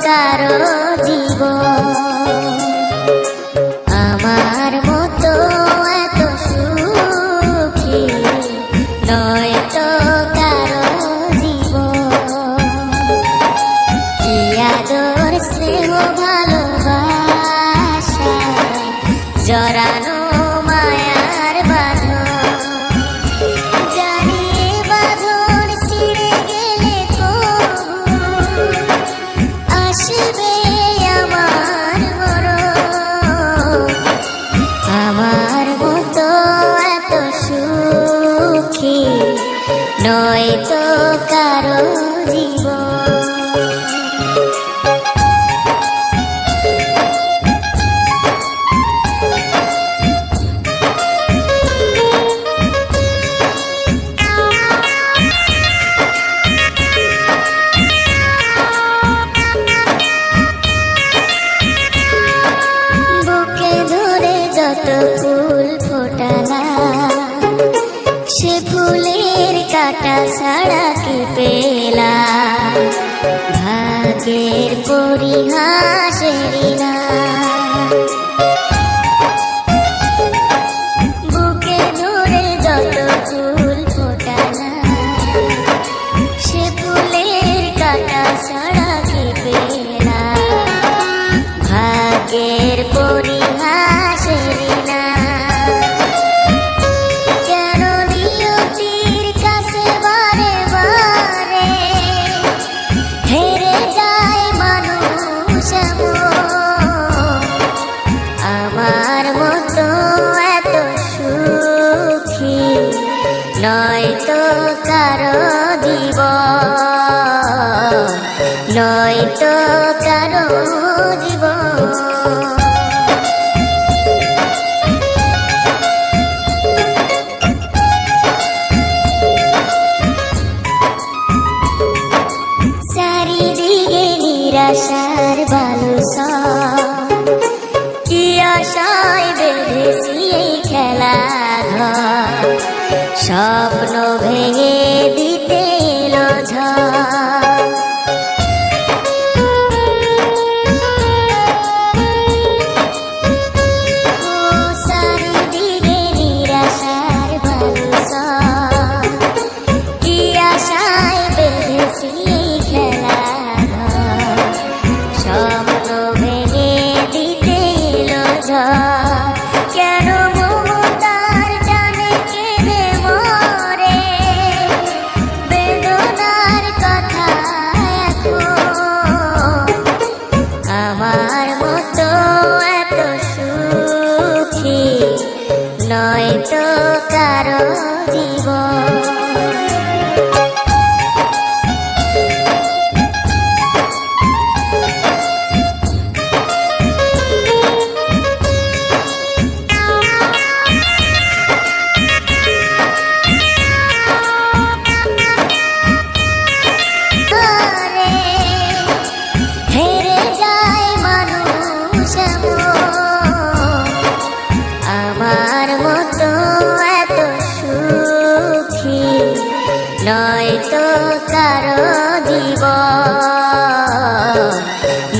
কারো জীবন আমার মতো এত সুখী নয় তো কারো জীবন। কি আদর স্নেহ ভালোবাসা জড়ানো মায়ার বাঁধন, জানি এ বাঁধন ছিঁড়ে গেলে কবু আসবে আমার মরণ। আমার মতো এত সুখী নয় তো কারো জীবন। যত ফুল ফোটালা সে ফুলের কাটা ছাড়া কি পেলা, ভাগ্যের পরিহাসেরই না। বুকে ধরে যত ফুল ফোটালা সে ফুলের কাটা ছাড়া কি পেলা, ভাগ্যের পরিহাসেরই না। কেন নিয়তির কাছে বারে বারে হেরে যায় মানুষ আমার মতো এত সুখী নয় তো কারো জীবন, নয় তো কারো জীবন। চারিদিকে নিরাশার বালুচর, কি আশায় বেঁধেছি এই খেলা ঘর, স্বপ্ন ভেঙে দিতে এলো ঝড়। চারিদিকে নিরাশার বালুচর, কি আশায় বেঁধেছি খেলা ঘর, স্বপ্ন ভেঙে দিতে এলো ঝড়। কেন মমতার টানে কেঁদে মরে বেদনার কথা এখন, আমার মতো এত সুখী নয় তো কারো জীবন। হেরে যায় মানুষ আমার মতো এত সুখী নয় তো কারো জীবন,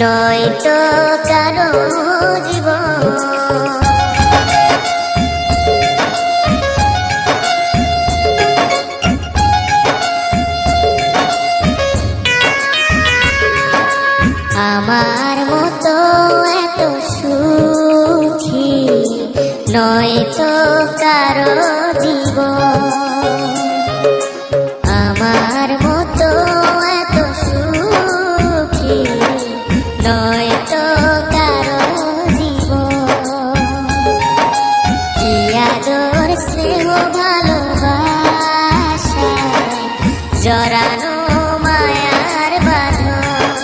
নয় তো কারো জীবন। আমার মতো এত সুখী নয় তো কারো জীবন, আমার মতো এত সুখী নয় তো কারো জীবন। কি আদর স্নেহ ভালোবাসা জড়ানো মায়ার বাঁধন,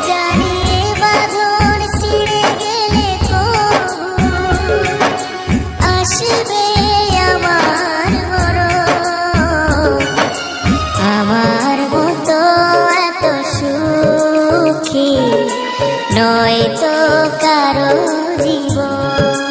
জানি এ বাঁধন ছিঁড়ে গেলে কবু আসবে আমার মরণ। আমার মতো এত সুখী নয় তো কারো জীবন।